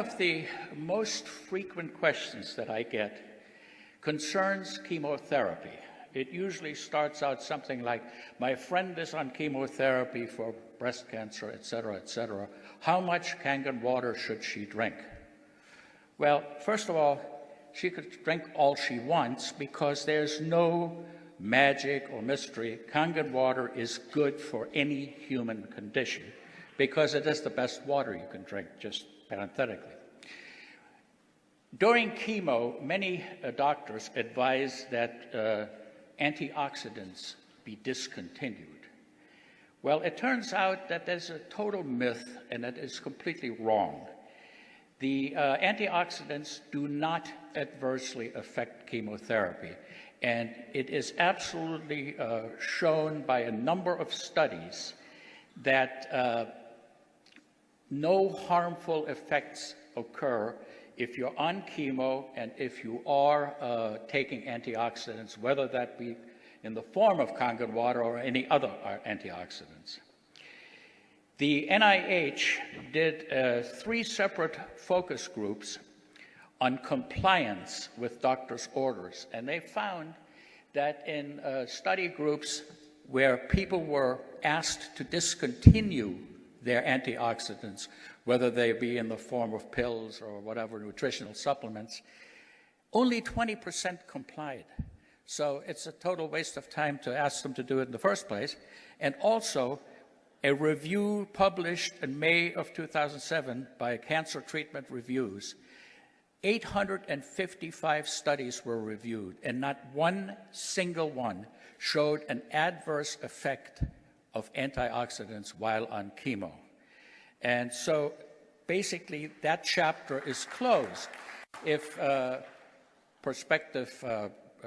One of the most frequent questions that I get concerns chemotherapy. It usually starts out something like, my friend is on chemotherapy for breast cancer, et cetera, how much Kangen water should she drink? Well, first of all, she could drink all she wants because there's no magic or mystery. Kangen water is good for any human condition because it is the best water you can drink, just parenthetically. During chemo, many doctors advise that antioxidants be discontinued. Well, it turns out that there's a total myth, and that is completely wrong. The antioxidants do not adversely affect chemotherapy, and it is absolutely shown by a number of studies that no harmful effects occur if you're on chemo and if you are taking antioxidants, whether that be in the form of Kangen water or any other antioxidants. The NIH did 3 separate focus groups on compliance with doctors' orders, and they found that in study groups where people were asked to discontinue their antioxidants, whether they be in the form of pills or whatever nutritional supplements, only 20% complied. So it's a total waste of time to ask them to do it in the first place. And also, a review published in May of 2007 by Cancer Treatment Reviews, 855 studies were reviewed, and not one single one showed an adverse effect of antioxidants while on chemo. And so basically that chapter is closed. If prospective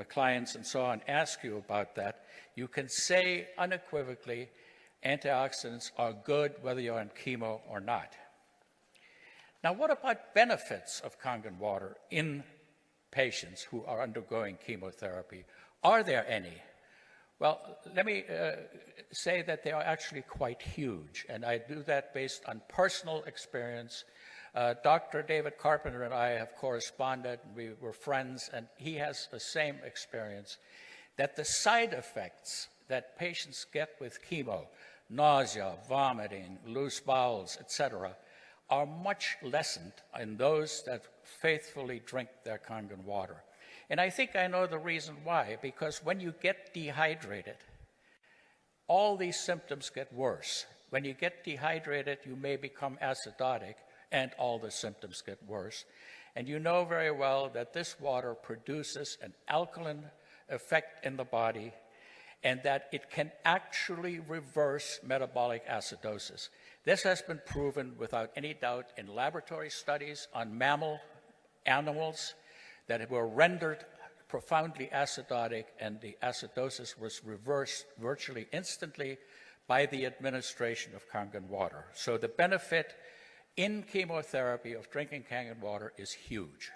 clients and so on ask you about that, you can say unequivocally antioxidants are good whether you're on chemo or not. Now, what about benefits of Kangen water in patients who are undergoing chemotherapy? Are there any? Well, let me say that they are actually quite huge, and I do that based on personal experience. Dr. David Carpenter and I have corresponded, we were friends, and he has the same experience, that the side effects that patients get with chemo, nausea, vomiting, loose bowels, etc., are much lessened in those that faithfully drink their Kangen water. And I think I know the reason why, because when you get dehydrated, all these symptoms get worse. When you get dehydrated, you may become acidotic, and all the symptoms get worse. And you know very well that this water produces an alkaline effect in the body, and that it can actually reverse metabolic acidosis. This has been proven without any doubt in laboratory studies on mammal animals that were rendered profoundly acidotic, and the acidosis was reversed virtually instantly by the administration of Kangen water. So the benefit in chemotherapy of drinking Kangen water is huge.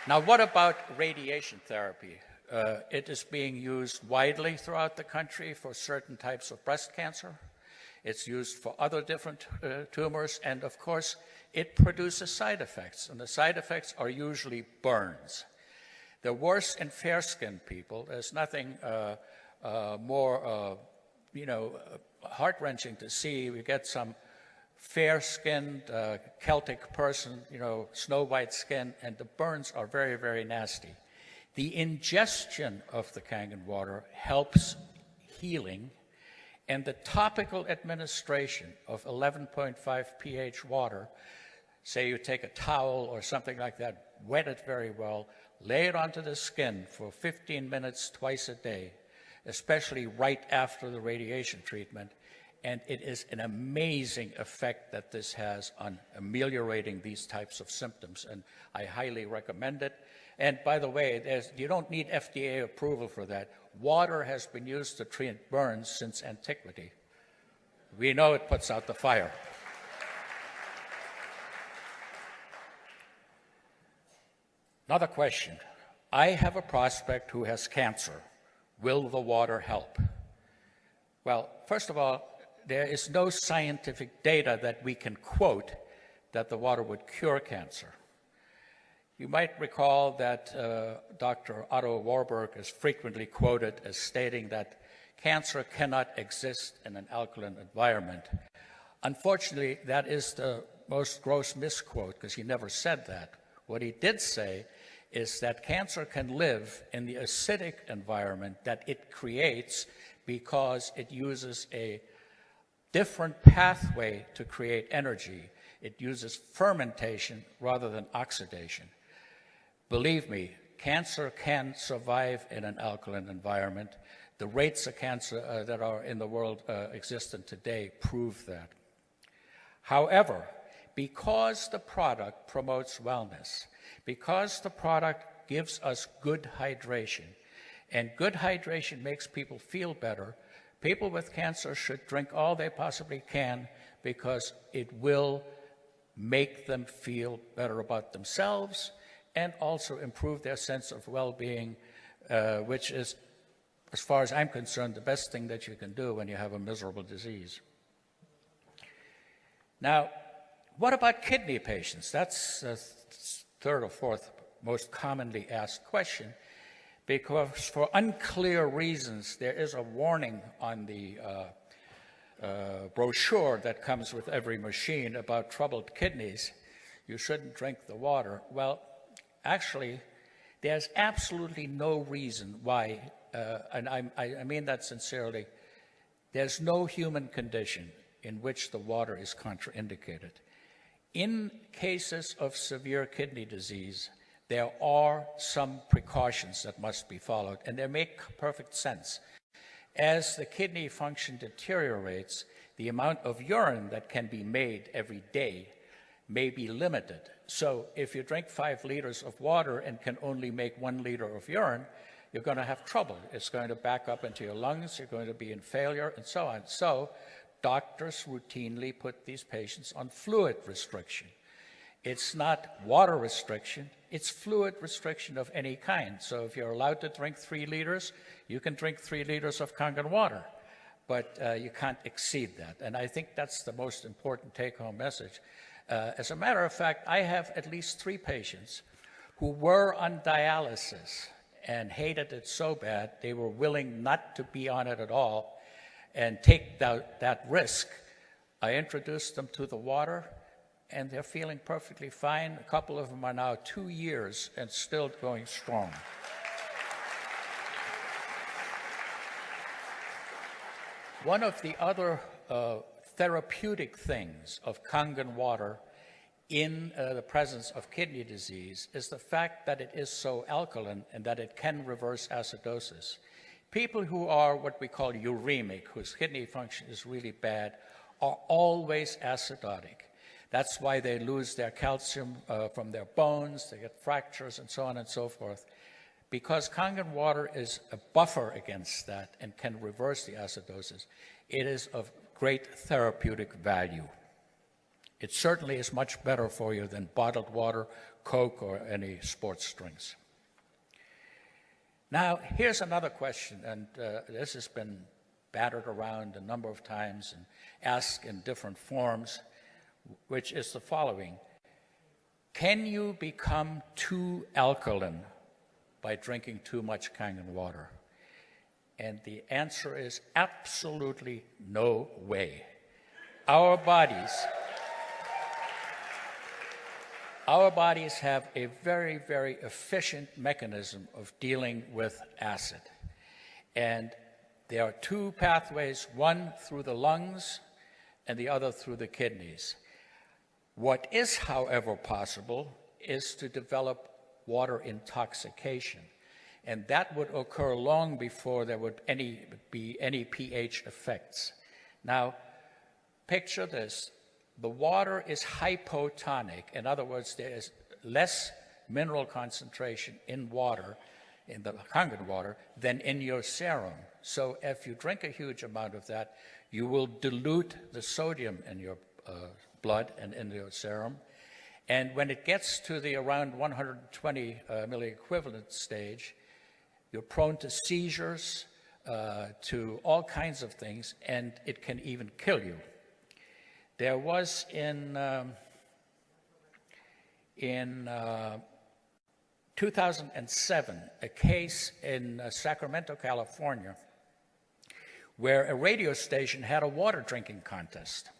Now, what about radiation therapy? It is being used widely throughout the country for certain types of breast cancer. It's used for other different tumors, and of course, it produces side effects, and the side effects are usually burns. They're worse in fair-skinned people. There's nothing more, heart-wrenching to see. We get some fair-skinned Celtic person, snow-white skin, and the burns are very, very nasty. The ingestion of the Kangen water helps healing, and the topical administration of 11.5 pH water, say you take a towel or something like that, wet it very well, lay it onto the skin for 15 minutes twice a day, especially right after the radiation treatment, and it is an amazing effect that this has on ameliorating these types of symptoms, and I highly recommend it. And by the way, you don't need FDA approval for that. Water has been used to treat burns since antiquity. We know it puts out the fire. Another question. I have a prospect who has cancer. Will the water help? Well, first of all, there is no scientific data that we can quote that the water would cure cancer. You might recall that Dr. Otto Warburg is frequently quoted as stating that cancer cannot exist in an alkaline environment. Unfortunately, that is the most gross misquote, because he never said that. What he did say is that cancer can live in the acidic environment that it creates because it uses a different pathway to create energy. It uses fermentation rather than oxidation. Believe me, cancer can survive in an alkaline environment. The rates of cancer that are in the world existent today prove that. However, because the product promotes wellness, because the product gives us good hydration, and good hydration makes people feel better, people with cancer should drink all they possibly can because it will make them feel better about themselves and also improve their sense of well-being, which is, as far as I'm concerned, the best thing that you can do when you have a miserable disease. Now, what about kidney patients? That's the third or fourth most commonly asked question, because for unclear reasons, there is a warning on the brochure that comes with every machine about troubled kidneys. You shouldn't drink the water. Well, actually, there's absolutely no reason why, and I mean that sincerely, there's no human condition in which the water is contraindicated. In cases of severe kidney disease, there are some precautions that must be followed, and they make perfect sense. As the kidney function deteriorates, the amount of urine that can be made every day may be limited. So if you drink 5 liters of water and can only make 1 liter of urine, you're going to have trouble. It's going to back up into your lungs, you're going to be in failure, and so on. So doctors routinely put these patients on fluid restriction. It's not water restriction, it's fluid restriction of any kind. So if you're allowed to drink 3 liters, you can drink 3 liters of Kangen water, but you can't exceed that. And I think that's the most important take-home message. As a matter of fact, I have at least 3 patients who were on dialysis and hated it so bad they were willing not to be on it at all and take that risk. I introduced them to the water, and they're feeling perfectly fine. A couple of them are now 2 years and still going strong. One of the other therapeutic things of Kangen water in the presence of kidney disease is the fact that it is so alkaline and that it can reverse acidosis. People who are what we call uremic, whose kidney function is really bad, are always acidotic. That's why they lose their calcium from their bones, they get fractures, and so on and so forth. Because Kangen water is a buffer against that and can reverse the acidosis, it is of great therapeutic value. It certainly is much better for you than bottled water, Coke, or any sports drinks. Now, here's another question, and this has been battered around a number of times and asked in different forms, which is the following. Can you become too alkaline by drinking too much Kangen water? And the answer is absolutely no way. Our bodies have a very, very efficient mechanism of dealing with acid. And there are 2 pathways, one through the lungs and the other through the kidneys. What is, however, possible is to develop water intoxication. And that would occur long before there would be any pH effects. Now, picture this. The water is hypotonic. In other words, there is less mineral concentration in water, in the Kangen water, than in your serum. So if you drink a huge amount of that, you will dilute the sodium in your blood and in your serum. And when it gets to the around 120 milliequivalent stage, you're prone to seizures, to all kinds of things, and it can even kill you. There was in 2007 a case in Sacramento, California, where a radio station had a water drinking contest.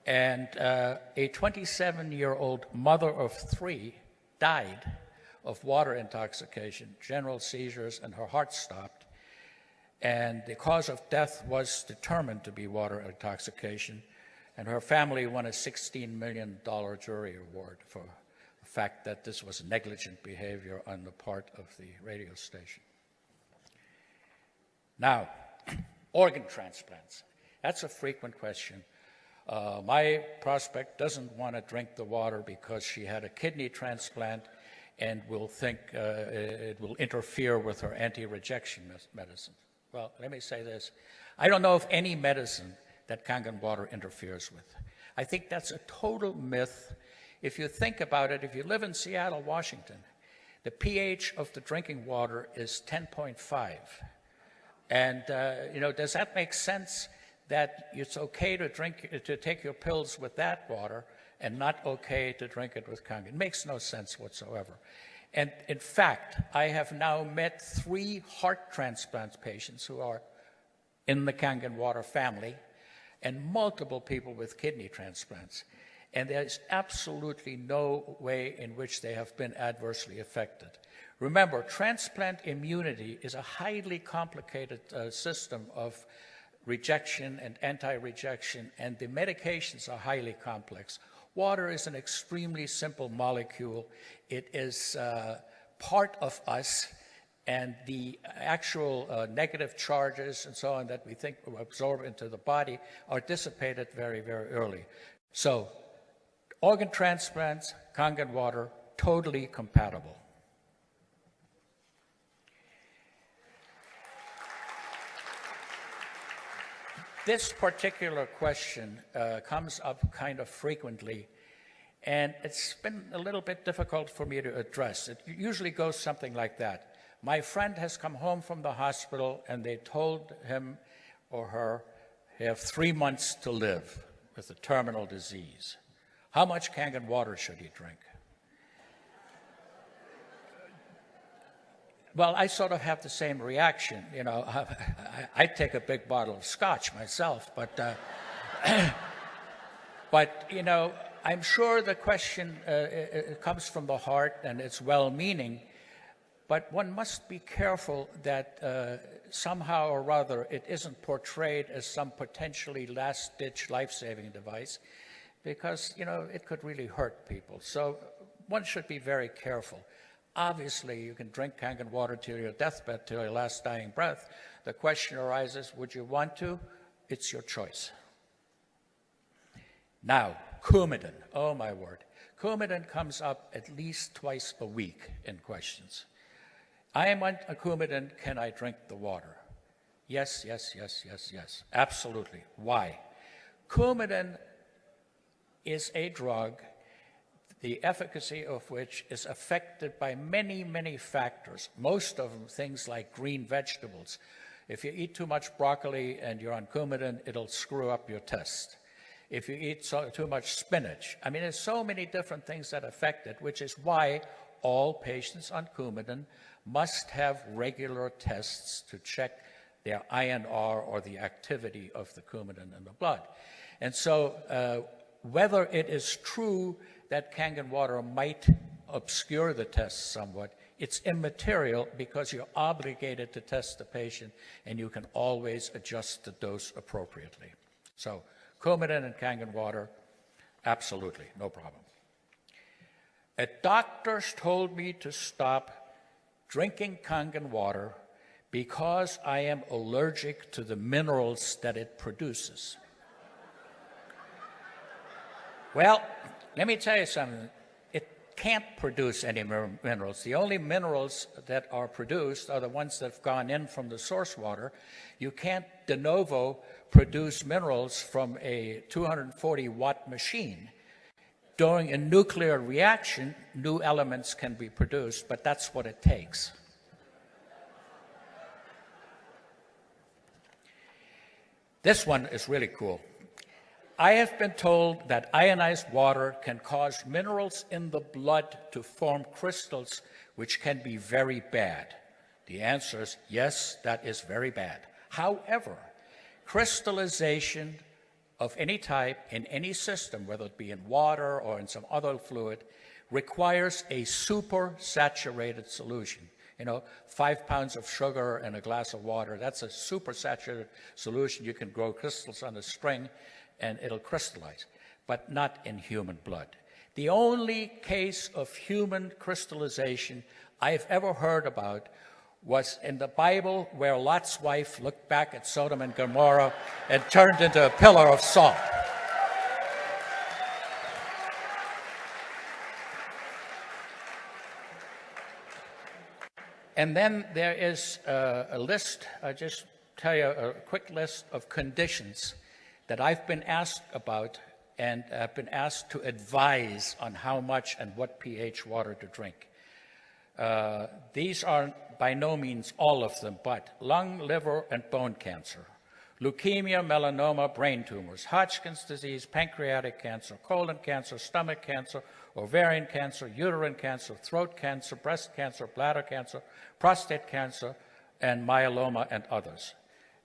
And a 27-year-old mother of 3 died of water intoxication, general seizures, and her heart stopped. And the cause of death was determined to be water intoxication. And her family won a $16 million jury award for the fact that this was negligent behavior on the part of the radio station. Now, organ transplants. That's a frequent question. My prospect doesn't want to drink the water because she had a kidney transplant and will think it will interfere with her anti-rejection medicine. Well, let me say this. I don't know of any medicine that Kangen water interferes with. I think that's a total myth. If you think about it, if you live in Seattle, Washington, the pH of the drinking water is 10.5. And, does that make sense that it's okay to take your pills with that water and not okay to drink it with Kangen? It makes no sense whatsoever. And in fact, I have now met 3 heart transplant patients who are in the Kangen water family and multiple people with kidney transplants. And there's absolutely no way in which they have been adversely affected. Remember, transplant immunity is a highly complicated system of rejection and anti-rejection, and the medications are highly complex. Water is an extremely simple molecule. It is part of us, and the actual negative charges and so on that we think will absorb into the body are dissipated very, very early. So, organ transplants, Kangen water, totally compatible. This particular question comes up kind of frequently, and it's been a little bit difficult for me to address. It usually goes something like that. My friend has come home from the hospital, and they told him or her they have 3 months to live with a terminal disease. How much Kangen water should he drink? Well, I sort of have the same reaction. I take a big bottle of scotch myself, but I'm sure the question it comes from the heart and it's well-meaning, but one must be careful that somehow or other it isn't portrayed as some potentially last-ditch life-saving device, because it could really hurt people. So one should be very careful. Obviously, you can drink Kangen water till your deathbed, till your last dying breath. The question arises, would you want to? It's your choice. Now, Coumadin. Oh, my word. Coumadin comes up at least twice a week in questions. I am on a Coumadin. Can I drink the water? Yes, yes, yes, yes, yes. Absolutely. Why? Coumadin is a drug the efficacy of which is affected by many, many factors, most of them things like green vegetables. If you eat too much broccoli and you're on Coumadin, it'll screw up your test. If you eat too much spinach, I mean, there's so many different things that affect it, which is why all patients on Coumadin must have regular tests to check their INR or the activity of the Coumadin in the blood. And so whether it is true that Kangen water might obscure the test somewhat, it's immaterial because you're obligated to test the patient and you can always adjust the dose appropriately. So Coumadin and Kangen water, absolutely, no problem. A doctor told me to stop drinking Kangen water because I am allergic to the minerals that it produces. Well, let me tell you something. It can't produce any minerals. The only minerals that are produced are the ones that have gone in from the source water. You can't de novo produce minerals from a 240-watt machine. During a nuclear reaction, new elements can be produced, but that's what it takes. This one is really cool. I have been told that ionized water can cause minerals in the blood to form crystals, which can be very bad. The answer is yes, that is very bad. However, crystallization of any type in any system, whether it be in water or in some other fluid, requires a supersaturated solution. 5 pounds of sugar in a glass of water, that's a supersaturated solution. You can grow crystals on a string and it'll crystallize, but not in human blood. The only case of human crystallization I've ever heard about was in the Bible, where Lot's wife looked back at Sodom and Gomorrah and turned into a pillar of salt. And then there is a list, I'll just tell you a quick list of conditions that I've been asked about and have been asked to advise on how much and what pH water to drink. These are by no means all of them, but lung, liver, and bone cancer, leukemia, melanoma, brain tumors, Hodgkin's disease, pancreatic cancer, colon cancer, stomach cancer, ovarian cancer, uterine cancer, throat cancer, breast cancer, bladder cancer, prostate cancer, and myeloma, and others.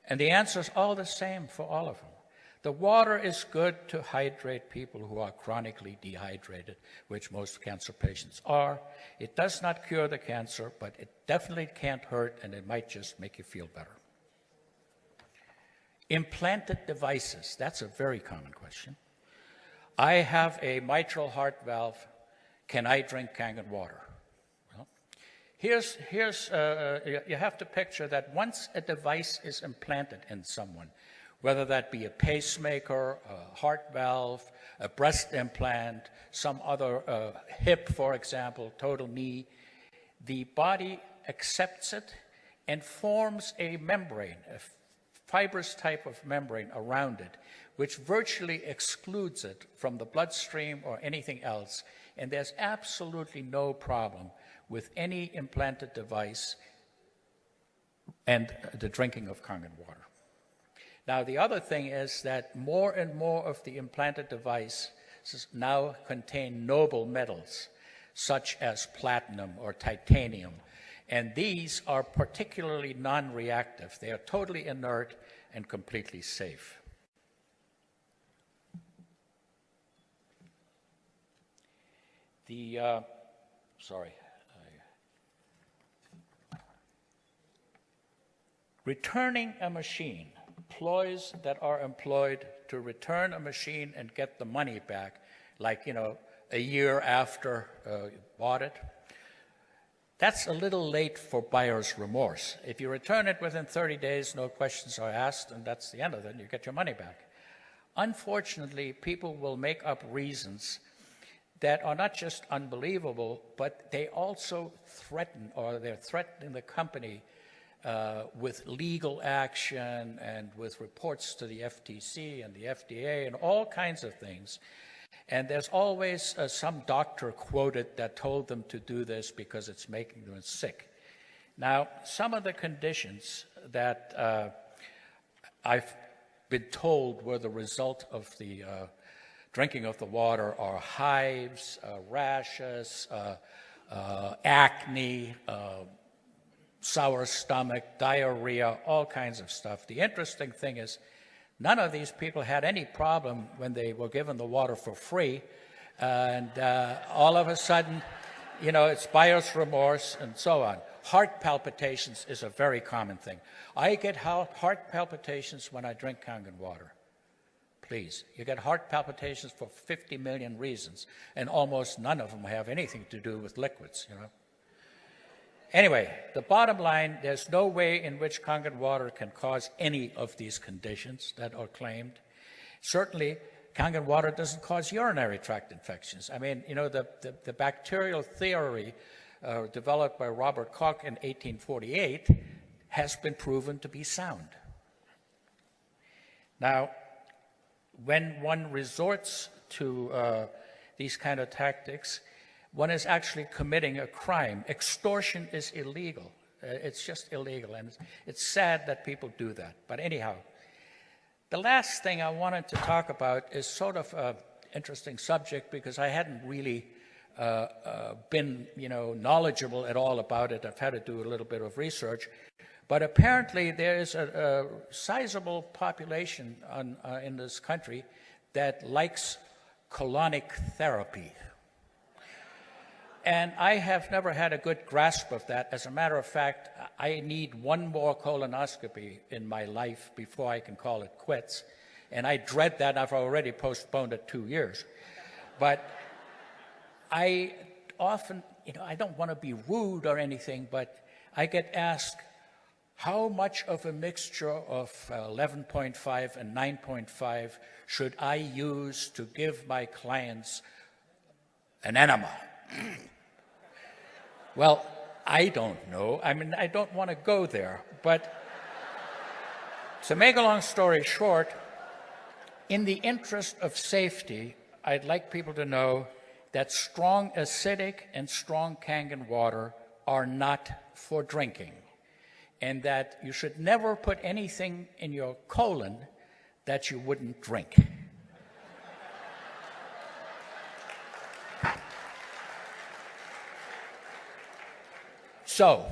And the answer is all the same for all of them. The water is good to hydrate people who are chronically dehydrated, which most cancer patients are. It does not cure the cancer, but it definitely can't hurt, and it might just make you feel better. Implanted devices, that's a very common question. I have a mitral heart valve. Can I drink Kangen water? Well, you have to picture that once a device is implanted in someone, whether that be a pacemaker, a heart valve, a breast implant, some other hip, for example, total knee, the body accepts it and forms a membrane, a fibrous type of membrane around it, which virtually excludes it from the bloodstream or anything else. And there's absolutely no problem with any implanted device and the drinking of Kangen water. Now, the other thing is that more and more of the implanted devices now contain noble metals, such as platinum or titanium, and these are particularly non-reactive. They are totally inert and completely safe. Returning a machine, ploys that are employed to return a machine and get the money back, like, a year after you bought it, that's a little late for buyer's remorse. If you return it within 30 days, no questions are asked, and that's the end of it, you get your money back. Unfortunately, people will make up reasons that are not just unbelievable, but they also threaten, or they're threatening the company with legal action and with reports to the FTC and the FDA and all kinds of things. And there's always some doctor quoted that told them to do this because it's making them sick. Now, some of the conditions that I've been told were the result of the drinking of the water are hives, rashes, acne, sour stomach, diarrhea, all kinds of stuff. The interesting thing is none of these people had any problem when they were given the water for free, and all of a sudden, it's buyer's remorse and so on. Heart palpitations is a very common thing. I get heart palpitations when I drink Kangen water. Please, you get heart palpitations for 50 million reasons, and almost none of them have anything to do with liquids, Anyway, the bottom line, there's no way in which Kangen water can cause any of these conditions that are claimed. Certainly, Kangen water doesn't cause urinary tract infections. I mean, the bacterial theory developed by Robert Koch in 1848 has been proven to be sound. Now, when one resorts to these kind of tactics, one is actually committing a crime. Extortion is illegal. It's just illegal, and it's sad that people do that. But anyhow, The last thing I wanted to talk about is sort of an interesting subject because I hadn't really been, knowledgeable at all about it. I've had to do a little bit of research. But apparently there is a sizable population in this country that likes colonic therapy. And I have never had a good grasp of that. As a matter of fact, I need one more colonoscopy in my life before I can call it quits. And I dread that. I've already postponed it 2 years. But I often, I don't want to be rude or anything, but I get asked, how much of a mixture of 11.5 and 9.5 should I use to give my clients an enema? Well, I don't know. I mean, I don't want to go there. But to make a long story short, in the interest of safety, I'd like people to know that strong acidic and strong Kangen water are not for drinking, and that you should never put anything in your colon that you wouldn't drink. So,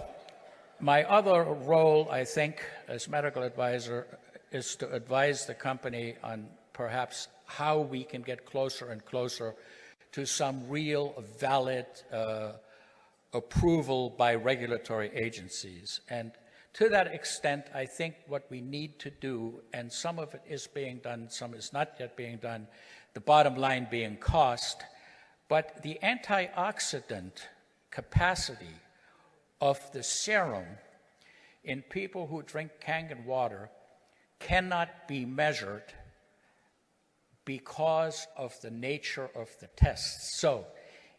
my other role, I think, as medical advisor, is to advise the company on perhaps how we can get closer and closer to some real valid approval by regulatory agencies. And to that extent, I think what we need to do, and some of it is being done, some is not yet being done, the bottom line being cost, but the antioxidant capacity of the serum in people who drink Kangen water cannot be measured because of the nature of the tests. So,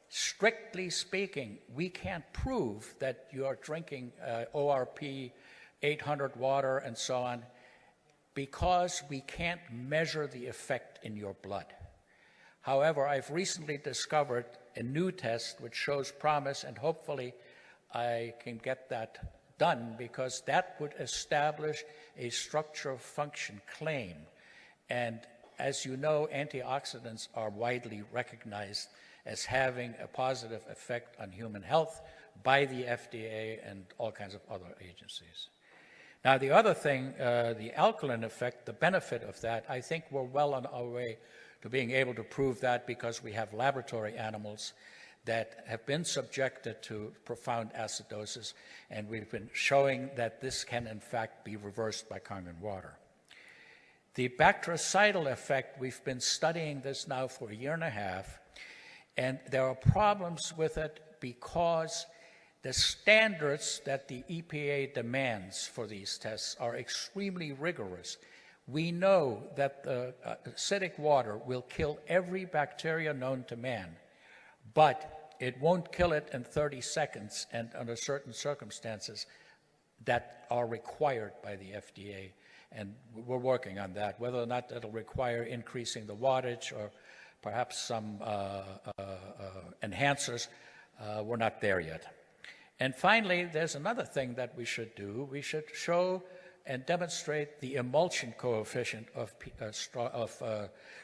strictly speaking, we can't prove that you're drinking ORP 800 water and so on because we can't measure the effect in your blood. However, I've recently discovered a new test which shows promise, and hopefully I can get that done because that would establish a structure function claim. And as you know, antioxidants are widely recognized as having a positive effect on human health by the FDA and all kinds of other agencies. Now, the other thing, the alkaline effect, the benefit of that, I think we're well on our way to being able to prove that because we have laboratory animals that have been subjected to profound acidosis, and we've been showing that this can, in fact, be reversed by Kangen water. The bactericidal effect, we've been studying this now for 1.5 years, and there are problems with it because the standards that the EPA demands for these tests are extremely rigorous. We know that the acidic water will kill every bacteria known to man, but it won't kill it in 30 seconds and under certain circumstances that are required by the FDA. And we're working on that. Whether or not that'll require increasing the wattage or perhaps some enhancers, we're not there yet. And finally, there's another thing that we should do. We should show and demonstrate the emulsion coefficient of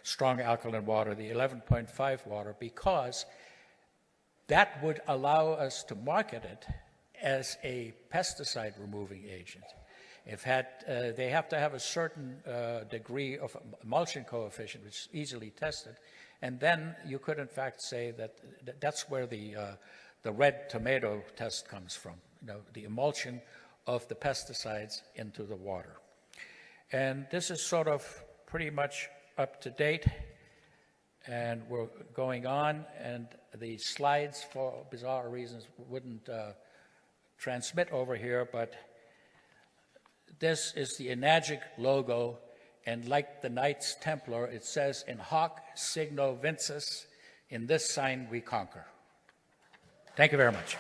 strong alkaline water, the 11.5 water, because that would allow us to market it as a pesticide removing agent. They have to have a certain degree of emulsion coefficient, which is easily tested, and then you could in fact say that that's where the red tomato test comes from, the emulsion of the pesticides into the water. And this is sort of pretty much up to date, and we're going on, and the slides, for bizarre reasons, wouldn't transmit over here, but this is the Enagic logo, and like the Knights Templar, it says, in hoc signo vinces, in this sign we conquer. Thank you very much.